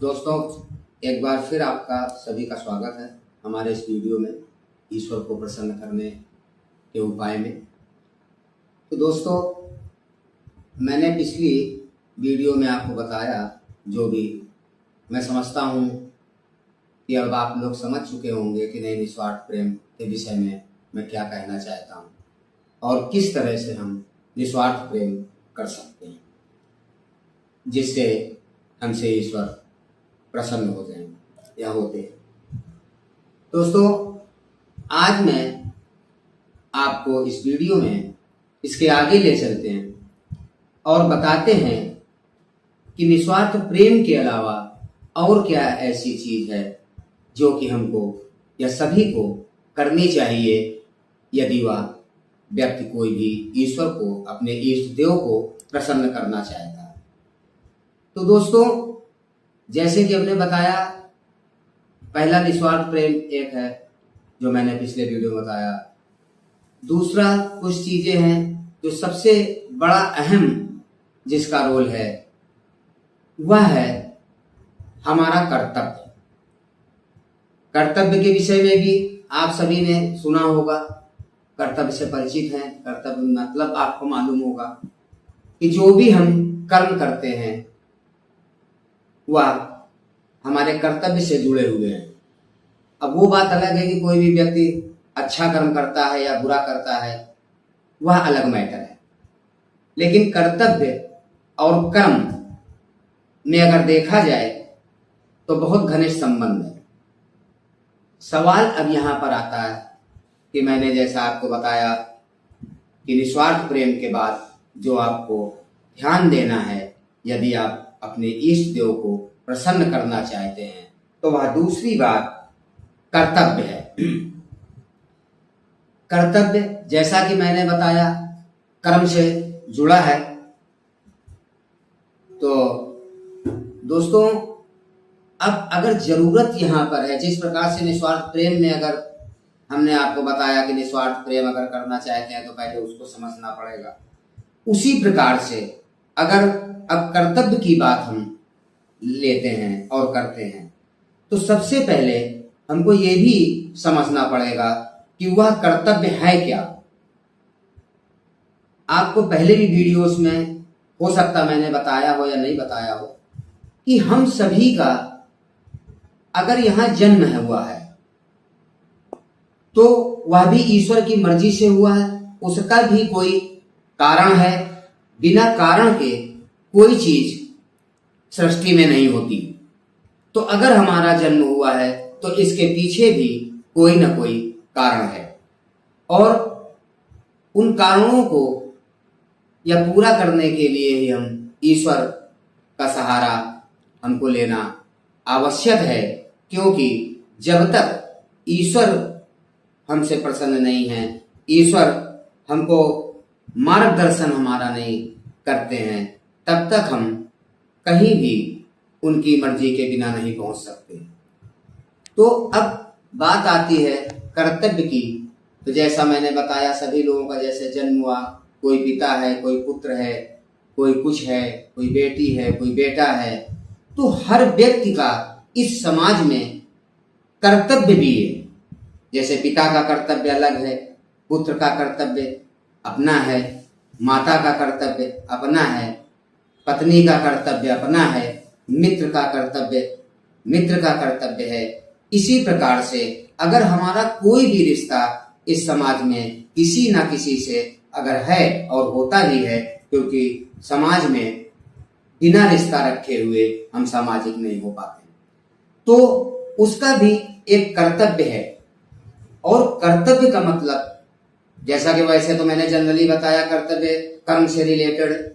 दोस्तों, एक बार फिर आपका सभी का स्वागत है हमारे इस वीडियो में ईश्वर को प्रसन्न करने के उपाय में। तो दोस्तों, मैंने पिछली वीडियो में आपको बताया जो भी मैं समझता हूँ कि अब आप लोग समझ चुके होंगे कि नहीं निस्वार्थ प्रेम के विषय में मैं क्या कहना चाहता हूँ और किस तरह से हम निस्वार्थ प्रेम कर सकते हैं जिससे हमसे ईश्वर प्रसन्न हो जाएंगे या होते हैं। दोस्तों, आज मैं आपको इस वीडियो में इसके आगे ले चलते हैं और बताते हैं कि निस्वार्थ प्रेम के अलावा और क्या ऐसी चीज है जो कि हमको या सभी को करनी चाहिए यदि वह व्यक्ति कोई भी ईश्वर को, अपने इष्ट देव को प्रसन्न करना चाहता है। तो दोस्तों, जैसे कि हमने बताया, पहला निस्वार्थ प्रेम एक है जो मैंने पिछले वीडियो में बताया। दूसरा कुछ चीजें हैं जो सबसे बड़ा अहम जिसका रोल है वह है हमारा कर्तव्य। कर्तव्य के विषय में भी आप सभी ने सुना होगा, कर्तव्य से परिचित हैं। कर्तव्य मतलब आपको मालूम होगा कि जो भी हम कर्म करते हैं वह हमारे कर्तव्य से जुड़े हुए हैं। अब वो बात अलग है कि कोई भी व्यक्ति अच्छा कर्म करता है या बुरा करता है, वह अलग मैटर है। लेकिन कर्तव्य और कर्म में अगर देखा जाए तो बहुत घनिष्ठ संबंध है। सवाल अब यहां पर आता है कि मैंने जैसा आपको बताया कि निस्वार्थ प्रेम के बाद जो आपको ध्यान देना है यदि आप अपने इष्ट देव को प्रसन्न करना चाहते हैं तो वह दूसरी बात कर्तव्य है। कर्तव्य जैसा कि मैंने बताया कर्म से जुड़ा है। तो दोस्तों, अब अगर जरूरत यहाँ पर है, जिस प्रकार से निस्वार्थ प्रेम में अगर हमने आपको बताया कि निस्वार्थ प्रेम अगर करना चाहते हैं तो पहले उसको समझना पड़ेगा, उसी प्रकार से अगर अब कर्तव्य की बात हम लेते हैं और करते हैं तो सबसे पहले हमको ये भी समझना पड़ेगा कि वह कर्तव्य है क्या। आपको पहले भी वीडियोस में हो सकता मैंने बताया हो या नहीं बताया हो कि हम सभी का अगर यहां जन्म है हुआ है तो वह भी ईश्वर की मर्जी से हुआ है। उसका भी कोई कारण है। बिना कारण के कोई चीज सृष्टि में नहीं होती। तो अगर हमारा जन्म हुआ है तो इसके पीछे भी कोई ना कोई कारण है और उन कारणों को या पूरा करने के लिए ही हम ईश्वर का सहारा हमको लेना आवश्यक है। क्योंकि जब तक ईश्वर हमसे प्रसन्न नहीं है, ईश्वर हमको मार्गदर्शन हमारा नहीं करते हैं, तब तक हम कहीं भी उनकी मर्जी के बिना नहीं पहुंच सकते। तो अब बात आती है कर्तव्य की। तो जैसा मैंने बताया, सभी लोगों का जैसे जन्म हुआ, कोई पिता है, कोई पुत्र है, कोई कुछ है, कोई बेटी है, कोई बेटा है, तो हर व्यक्ति का इस समाज में कर्तव्य भी है। जैसे पिता का कर्तव्य अलग है, पुत्र का कर्तव्य अपना है, माता का कर्तव्य अपना है, पत्नी का कर्तव्य अपना है, मित्र का कर्तव्य है। इसी प्रकार से अगर हमारा कोई भी रिश्ता इस समाज में किसी ना किसी से अगर है और होता भी है, क्योंकि समाज में बिना रिश्ता रखे हुए हम सामाजिक नहीं हो पाते, तो उसका भी एक कर्तव्य है। और कर्तव्य का मतलब जैसा कि वैसे तो मैंने जनरली बताया कर्तव्य कर्म से रिलेटेड,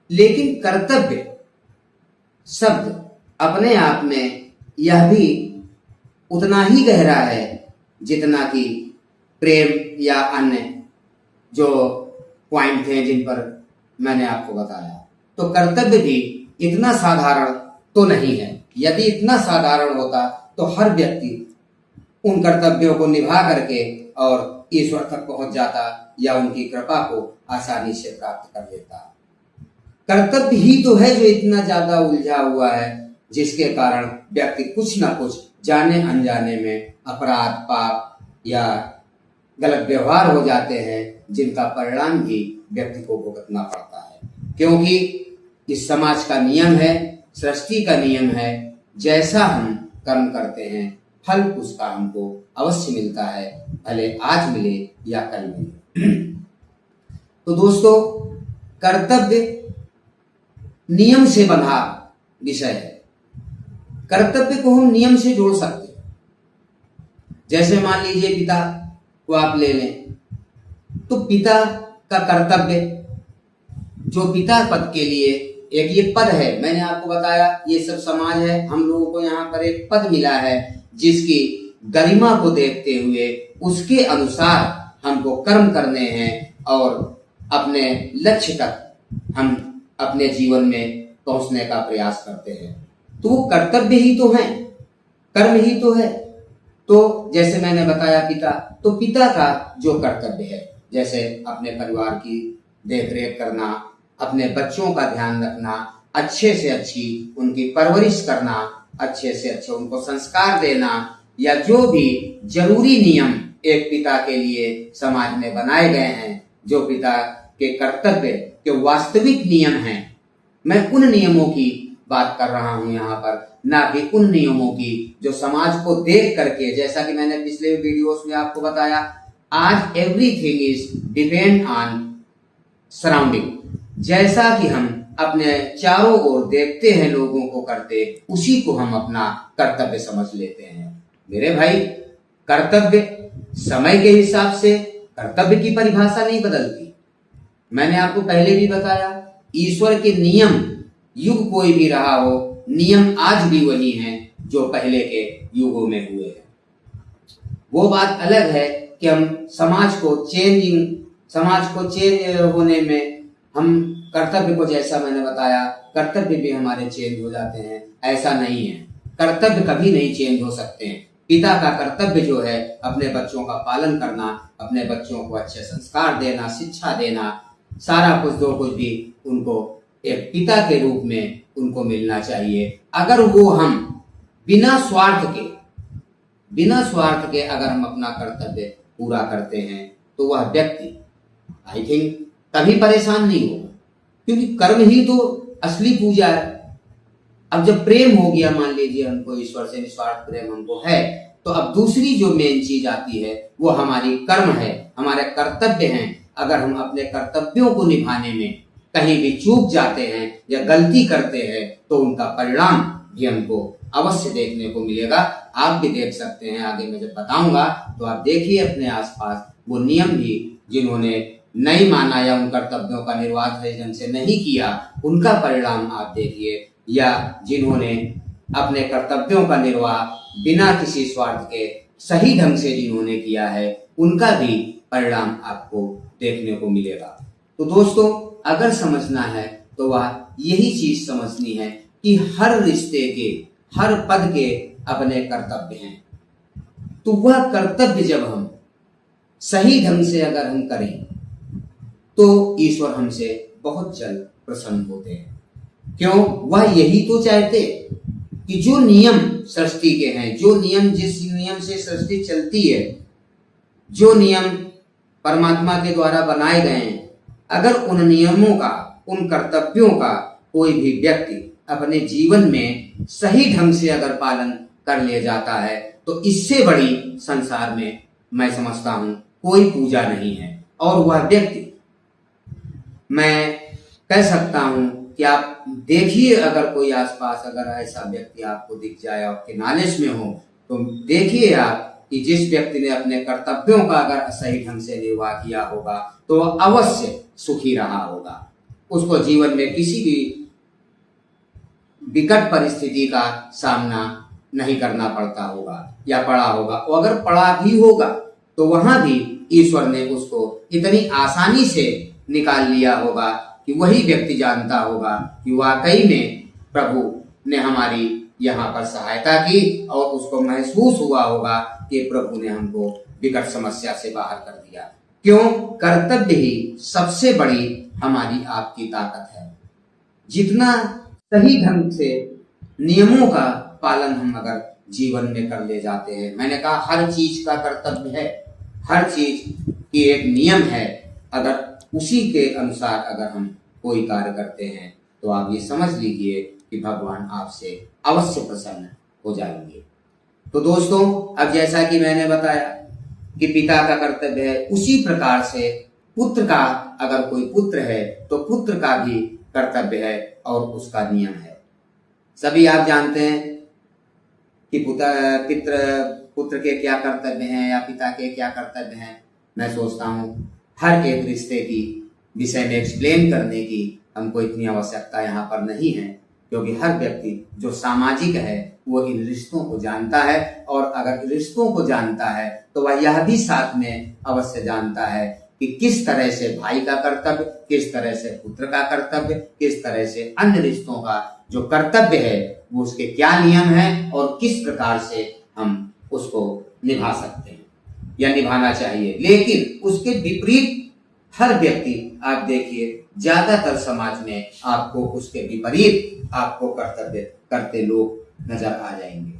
लेकिन कर्तव्य शब्द अपने आप में यह भी उतना ही गहरा है जितना कि प्रेम या अन्य जो पॉइंट थे जिन पर मैंने आपको बताया। तो कर्तव्य भी इतना साधारण तो नहीं है। यदि इतना साधारण होता तो हर व्यक्ति उन कर्तव्यों को निभा करके और ईश्वर तक पहुंच जाता या उनकी कृपा को आसानी से प्राप्त कर लेता। कर्तव्य ही तो है जो इतना ज्यादा उलझा हुआ है जिसके कारण व्यक्ति कुछ न कुछ जाने अनजाने में अपराध, पाप या गलत व्यवहार हो जाते हैं, जिनका परिणाम भी व्यक्ति को भुगतना पड़ता है। क्योंकि इस समाज का नियम है, सृष्टि का नियम है, जैसा हम कर्म करते हैं फल उसका हमको अवश्य मिलता है, भले आज मिले या कल मिले। तो दोस्तों, कर्तव्य नियम से बंधा विषय है। कर्तव्य को हम नियम से जोड़ सकते हैं। जैसे मान लीजिए पिता को आप ले लें, तो पिता का कर्तव्य, जो पिता पद के लिए एक ये पद है, मैंने आपको बताया ये सब समाज है, हम लोगों को यहाँ पर एक पद मिला है जिसकी गरिमा को देखते हुए उसके अनुसार हमको कर्म करने हैं और अपने लक्ष्य तक हम अपने जीवन में पहुंचने का प्रयास करते हैं। तो वो कर्तव्य ही तो है, कर्म ही तो है। तो जैसे मैंने बताया पिता, तो पिता का जो कर्तव्य है, जैसे अपने परिवार की देखरेख करना, अपने बच्चों का ध्यान रखना, अच्छे से अच्छी उनकी परवरिश करना, अच्छे से अच्छे उनको संस्कार देना, या जो भी जरूरी नियम एक पिता के लिए समाज में बनाए गए हैं, जो पिता के कर्तव्य के वास्तविक नियम हैं, मैं उन नियमों की बात कर रहा हूं यहाँ पर, ना कि उन नियमों की जो समाज को देख करके, जैसा कि मैंने पिछले वीडियोस में आपको बताया, आज everything is depend on surrounding. जैसा कि हम अपने चारों ओर देखते हैं लोगों को करते, उसी को हम अपना कर्तव्य समझ लेते हैं। मेरे भाई, कर्तव्य समय के हिसाब से कर्तव्य की परिभाषा नहीं बदलती। मैंने आपको पहले भी बताया, ईश्वर के नियम, युग कोई भी रहा हो, नियम आज भी वही हैं जो पहले के युगों में हुए हैं। वो बात अलग है कि हम समाज को चेंज होने में हम कर्तव्य को, जैसा मैंने बताया, कर्तव्य भी हमारे चेंज हो जाते हैं, ऐसा नहीं है। कर्तव्य कभी नहीं चेंज हो सकते हैं। पिता का कर्तव्य जो है अपने बच्चों का पालन करना, अपने बच्चों को अच्छे संस्कार देना, शिक्षा देना, सारा कुछ जो कुछ भी उनको एक पिता के रूप में उनको मिलना चाहिए। अगर वो हम बिना स्वार्थ के अगर हम अपना कर्तव्य पूरा करते हैं, तो वह व्यक्ति आई थिंक कभी परेशान नहीं होगा, क्योंकि कर्म ही तो असली पूजा है। अब जब प्रेम हो गया, मान लीजिए हमको ईश्वर से निस्वार्थ प्रेम हमको है, तो अब दूसरी जो मेन चीज आती है वो हमारी कर्म है, हमारे कर्तव्य हैं। अगर हम अपने कर्तव्यों को निभाने में कहीं भी चूक जाते हैं या गलती करते हैं, तो उनका परिणाम भी हमको अवश्य देखने को मिलेगा। आप भी देख सकते हैं, आगे मैं जब बताऊंगा तो आप देखिए अपने आसपास वो नियम भी जिन्होंने नहीं माना या उन कर्तव्यों का निर्वाह सही ढंग से नहीं किया, उनका परिणाम आप देखिए, या जिन्होंने अपने कर्तव्यों का निर्वाह बिना किसी स्वार्थ के सही ढंग से जिन्होंने किया है, उनका भी परिणाम आपको देखने को मिलेगा। तो दोस्तों, अगर समझना है तो वह यही चीज समझनी है कि हर रिश्ते के, हर पद के अपने कर्तव्य हैं। तो वह कर्तव्य जब हम सही ढंग से अगर हम करें, तो ईश्वर हमसे बहुत जल्द प्रसन्न होते हैं। क्यों? वह यही तो चाहते कि जो नियम सृष्टि के हैं, जो नियम, जिस नियम से सृष्टि चलती है, जो नियम परमात्मा के द्वारा बनाए गए हैं, अगर उन नियमों का, उन कर्तव्यों का कोई भी व्यक्ति अपने जीवन में सही ढंग से अगर पालन कर लिया जाता है, तो इससे बड़ी संसार में मैं समझता हूं कोई पूजा नहीं है। और वह व्यक्ति, मैं कह सकता हूं कि आप देखिए, अगर कोई आसपास अगर ऐसा व्यक्ति आपको दिख जाए, आपके नॉलेज में हो, तो देखिए आप कि जिस व्यक्ति ने अपने कर्तव्यों का अगर सही ढंग से निर्वाह किया होगा, तो वह अवश्य सुखी रहा होगा। उसको जीवन में किसी भी विकट परिस्थिति का सामना नहीं करना पड़ता होगा या पड़ा होगा, और अगर पड़ा भी होगा तो वहां भी ईश्वर ने उसको इतनी आसानी से निकाल लिया होगा कि वही व्यक्ति जानता होगा कि वाकई में प्रभु ने हमारी यहाँ पर सहायता की, और उसको महसूस हुआ होगा कि प्रभु ने हमको विकट समस्या से बाहर कर दिया। क्यों? कर्तव्य ही सबसे बड़ी हमारी आपकी ताकत है। जितना सही ढंग से नियमों का पालन हम अगर जीवन में कर ले जाते हैं, मैंने कहा हर चीज का कर्तव्य है, हर चीज की एक नियम है, अगर उसी के अनुसार अगर हम कोई कार्य करते हैं तो आप ये समझ लीजिए कि भगवान आपसे अवश्य प्रसन्न हो जाएंगे। तो दोस्तों, अब जैसा कि मैंने बताया कि पिता का कर्तव्य है, उसी प्रकार से पुत्र का, अगर कोई पुत्र है तो पुत्र का भी कर्तव्य है और उसका नियम है। सभी आप जानते हैं कि पुत्र के क्या कर्तव्य हैं या पिता के क्या कर्तव्य हैं। मैं सोचता हूँ हर एक रिश्ते की विषय में एक्सप्लेन करने की हमको इतनी आवश्यकता यहाँ पर नहीं है, क्योंकि हर व्यक्ति जो सामाजिक है वो इन रिश्तों को जानता है, और अगर रिश्तों को जानता है तो वह यह भी साथ में अवश्य जानता है कि किस तरह से भाई का कर्तव्य, किस तरह से पुत्र का कर्तव्य, किस तरह से अन्य रिश्तों का जो कर्तव्य है वो उसके क्या नियम है और किस प्रकार से हम उसको निभा सकते हैं या निभाना चाहिए। लेकिन उसके विपरीत हर व्यक्ति, आप देखिए ज्यादातर समाज में आपको उसके विपरीत आपको कर्तव्य करते लोग नजर आ जाएंगे।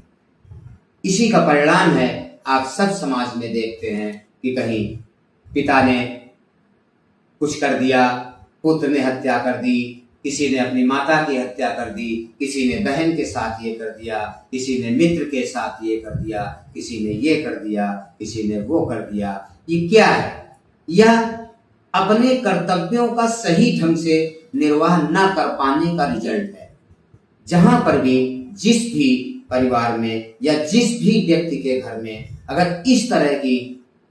इसी का परिणाम है, आप सब समाज में देखते हैं कि कहीं पिता ने कुछ कर दिया, पुत्र ने हत्या कर दी, किसी ने अपनी माता की हत्या कर दी, किसी ने बहन के साथ ये कर दिया, किसी ने मित्र के साथ ये कर दिया, किसी ने ये कर दिया, किसी ने वो कर दिया। ये क्या है? यह अपने कर्तव्यों का सही ढंग से निर्वाह न कर पाने का रिजल्ट है। जहां पर भी, जिस भी परिवार में या जिस भी व्यक्ति के घर में अगर इस तरह की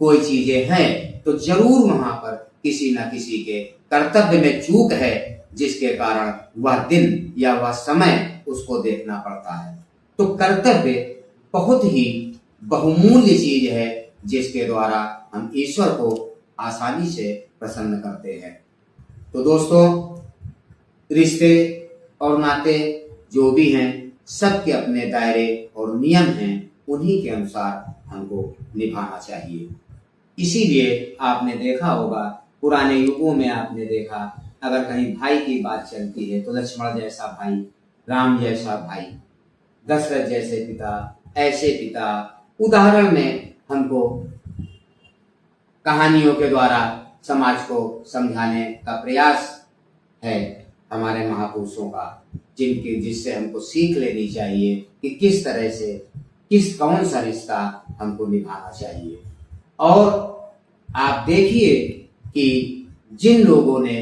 कोई चीजें हैं तो जरूर वहां पर किसी न किसी के कर्तव्य में चूक है, जिसके कारण वह दिन या वह समय उसको देखना पड़ता है। तो कर्तव्य बहुत ही बहुमूल्य चीज है, जिसके द्वारा हम ईश्वर को आसानी से प्रसन्न करते हैं। तो दोस्तों, रिश्ते और नाते जो भी हैं, सबके अपने दायरे और नियम हैं, उन्हीं के अनुसार हमको निभाना चाहिए। इसीलिए आपने देखा होगा, पुराने युगों में आपने देखा, अगर कहीं भाई की बात चलती है तो लक्ष्मण जैसा भाई, राम जैसा भाई, दशरथ जैसे पिता, ऐसे पिता, उदाहरण में हमको कहानियों के द्वारा समाज को समझाने का प्रयास है हमारे महापुरुषों का, जिससे हमको सीख लेनी चाहिए कि किस तरह से कौन सा रिश्ता हमको निभाना चाहिए। और आप देखिए कि जिन लोगों ने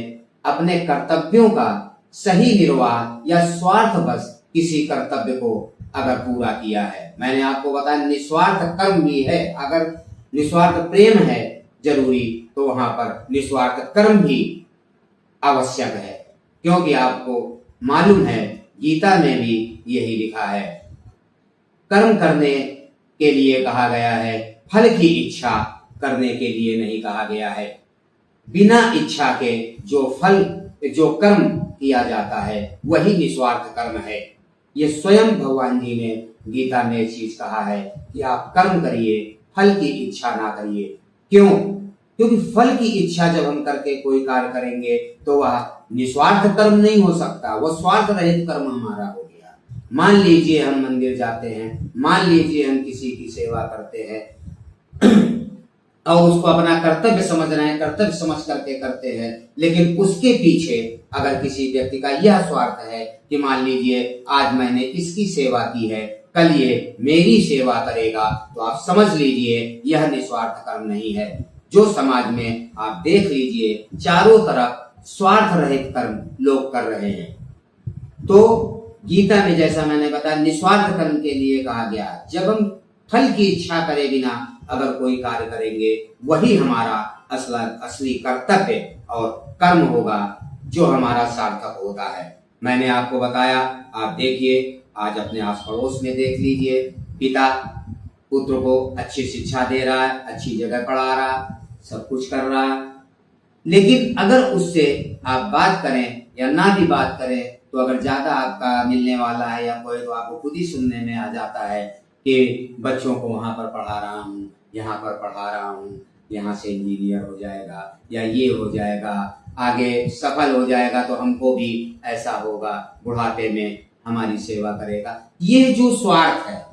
अपने कर्तव्यों का सही निर्वाह या स्वार्थवश किसी कर्तव्य को अगर पूरा किया है, मैंने आपको बताया निस्वार्थ कर्म भी है, अगर निस्वार्थ प्रेम है जरूरी तो वहां पर निस्वार्थ कर्म भी आवश्यक है, क्योंकि आपको मालूम है गीता में भी यही लिखा है, कर्म करने के लिए कहा गया है, फल की इच्छा करने के लिए नहीं कहा गया है। बिना इच्छा के जो कर्म किया जाता है वही निस्वार्थ कर्म है। ये स्वयं भगवान जी ने गीता में एक चीज कहा है कि आप कर्म करिए, फल की इच्छा ना करिए। क्यों? क्योंकि फल की इच्छा जब हम करके कोई कार्य करेंगे तो वह निस्वार्थ कर्म नहीं हो सकता, वह स्वार्थ रहित कर्म हमारा हो गया। मान लीजिए हम मंदिर जाते हैं, मान लीजिए हम किसी की सेवा करते हैं और उसको अपना कर्तव्य समझ रहे हैं, कर्तव्य समझ करके करते हैं, लेकिन उसके पीछे अगर किसी व्यक्ति का यह स्वार्थ है कि मान लीजिए आज मैंने इसकी सेवा की है, कल ये मेरी सेवा करेगा, तो आप समझ लीजिए यह निस्वार्थ कर्म नहीं है। जो समाज में आप देख लीजिए चारों तरफ स्वार्थ रहित कर्म लोग कर रहे हैं। तो गीता में जैसा मैंने बताया निस्वार्थ कर्म के लिए कहा गया, जब हम फल की इच्छा करे बिना अगर कोई कार्य करेंगे वही हमारा असली कर्तव्य और कर्म होगा जो हमारा सार्थक होता है। मैंने आपको बताया, आप देखिए आज अपने आस पड़ोस में देख लीजिए, पिता पुत्र को अच्छी शिक्षा दे रहा है, अच्छी जगह पढ़ा रहा, सब कुछ कर रहा है, लेकिन अगर उससे आप बात करें या ना भी बात करें तो अगर ज्यादा आपका मिलने वाला है या कोई, तो आपको खुद ही सुनने में आ जाता है कि बच्चों को वहां पर पढ़ा रहा हूँ, यहाँ पर पढ़ा रहा हूँ, यहाँ से इंजीनियर हो जाएगा या ये हो जाएगा, आगे सफल हो जाएगा तो हमको भी ऐसा होगा, बुढ़ापे में हमारी सेवा करेगा। ये जो स्वार्थ है,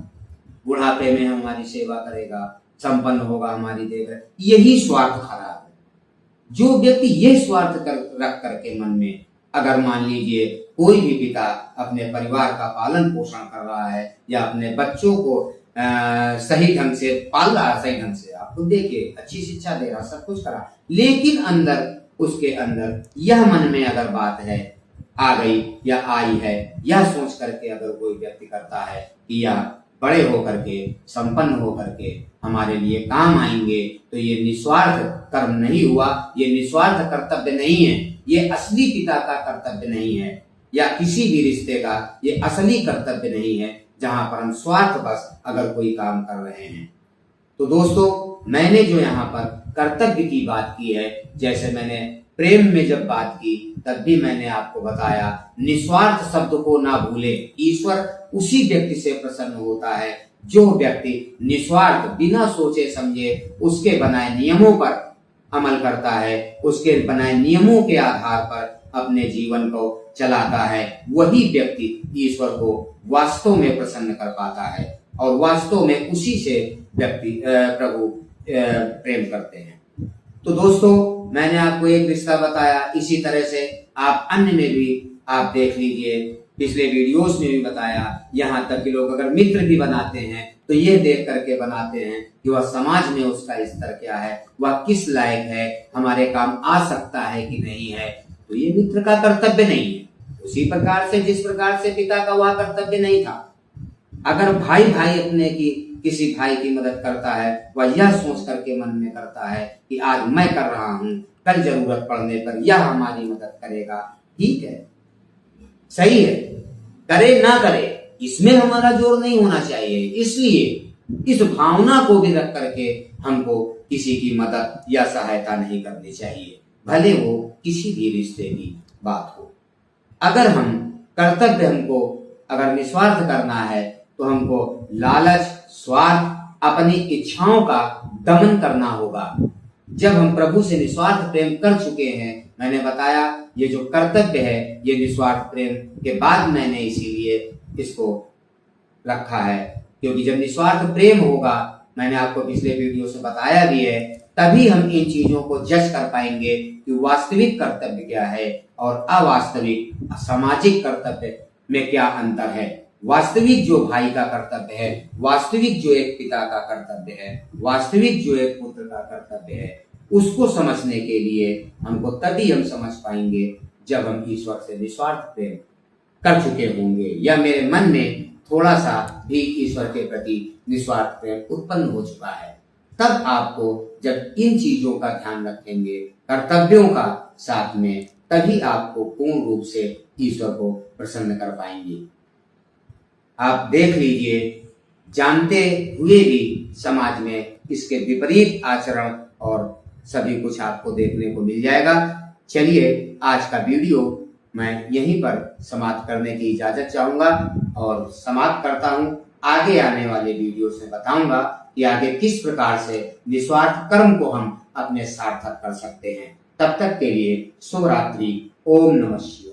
बुढ़ापे में हमारी सेवा करेगा, संपन्न होगा हमारी देख, यही स्वार्थ खराब है। जो व्यक्ति ये स्वार्थ रख करके मन में, अगर मान लीजिए कोई भी पिता अपने परिवार का पालन पोषण कर रहा है या अपने बच्चों को सही ढंग से पाल रहा है, सही ढंग से आपको देखिए अच्छी शिक्षा दे रहा, सब कुछ करा, लेकिन अंदर उसके अंदर यह मन में अगर बात है आ गई या आई है, यह सोच करके अगर कोई व्यक्ति करता है कि यह बड़े होकर के संपन्न होकर के हमारे लिए काम आएंगे, तो ये निस्वार्थ कर्म नहीं हुआ, ये निस्वार्थ कर्तव्य नहीं है, ये असली पिता का कर्तव्य नहीं है, या किसी भी रिश्ते का ये असली कर्तव्य नहीं है जहां पर हम स्वार्थ बस अगर कोई काम कर रहे हैं। तो दोस्तों, मैंने जो यहाँ पर कर्तव्य की बात की है, जैसे मैंने प्रेम में जब बात की तब भी मैंने आपको बताया निस्वार्थ शब्द को ना भूले। ईश्वर उसी व्यक्ति से प्रसन्न होता है जो व्यक्ति निस्वार्थ बिना सोचे समझे उसके बनाए नियमों पर अमल करता है, उसके बनाए नियमों के आधार पर अपने जीवन को चलाता है। वही व्यक्ति ईश्वर को वास्तव में प्रसन्न कर पाता है और वास्तव में उसी से व्यक्ति प्रभु प्रेम करते हैं। तो दोस्तों, मैंने आपको एक रिश्ता बताया, इसी तरह से आप अन्य में भी आप देख लीजिए, पिछले वीडियोस में भी बताया। यहाँ तक कि लोग अगर मित्र भी बनाते हैं तो ये देख करके बनाते हैं कि वह समाज में उसका स्तर क्या है, वह किस लायक है, हमारे काम आ सकता है कि नहीं है। तो ये मित्र का कर्तव्य नहीं है। उसी प्रकार से जिस प्रकार से पिता का वह कर्तव्य नहीं था, अगर भाई भाई अपने की किसी भाई की मदद करता है, वह यह सोच करके मन में करता है कि आज मैं कर रहा हूं, कल जरूरत पड़ने पर यह हमारी मदद करेगा। ठीक है, सही है, करे ना करे इसमें हमारा जोर नहीं होना चाहिए। इसलिए इस भावना को भी रख करके हमको किसी की मदद या सहायता नहीं करनी चाहिए, भले वो किसी भी रिश्ते की बात हो। अगर हम कर्तव्य हमको अगर निस्वार्थ करना है तो हमको लालच, स्वार्थ, अपनी इच्छाओं का दमन करना होगा। जब हम प्रभु से निस्वार्थ प्रेम कर चुके हैं, मैंने बताया ये जो कर्तव्य है ये निस्वार्थ प्रेम के बाद मैंने इसीलिए इसको रखा है, क्योंकि जब निस्वार्थ प्रेम होगा, मैंने आपको पिछले वीडियो से बताया भी है, तभी हम इन चीजों को जज कर पाएंगे कि वास्तविक कर्तव्य क्या है और अवास्तविक सामाजिक कर्तव्य में क्या अंतर है। वास्तविक जो भाई का कर्तव्य है, वास्तविक जो एक पिता का कर्तव्य है, वास्तविक जो एक पुत्र का कर्तव्य है, उसको समझने के लिए हमको तभी हम समझ पाएंगे जब हम ईश्वर से निस्वार्थ प्रेम कर चुके होंगे या मेरे मन में थोड़ा सा भी ईश्वर के प्रति निस्वार्थ प्रेम उत्पन्न हो चुका है। तब आपको जब इन चीजों का ध्यान रखेंगे, कर्तव्यों का साथ में, तभी आपको पूर्ण रूप से ईश्वर को प्रसन्न कर पाएंगे। आप देख लीजिए, जानते हुए भी समाज में इसके विपरीत आचरण और सभी कुछ आपको देखने को मिल जाएगा। चलिए, आज का वीडियो मैं यहीं पर समाप्त करने की इजाजत चाहूंगा और समाप्त करता हूं। आगे आने वाले वीडियो से बताऊंगा कि आगे किस प्रकार से निस्वार्थ कर्म को हम अपने सार्थक कर सकते हैं। तब तक के लिए शुभ रात्रि। ओम नमः शिवाय।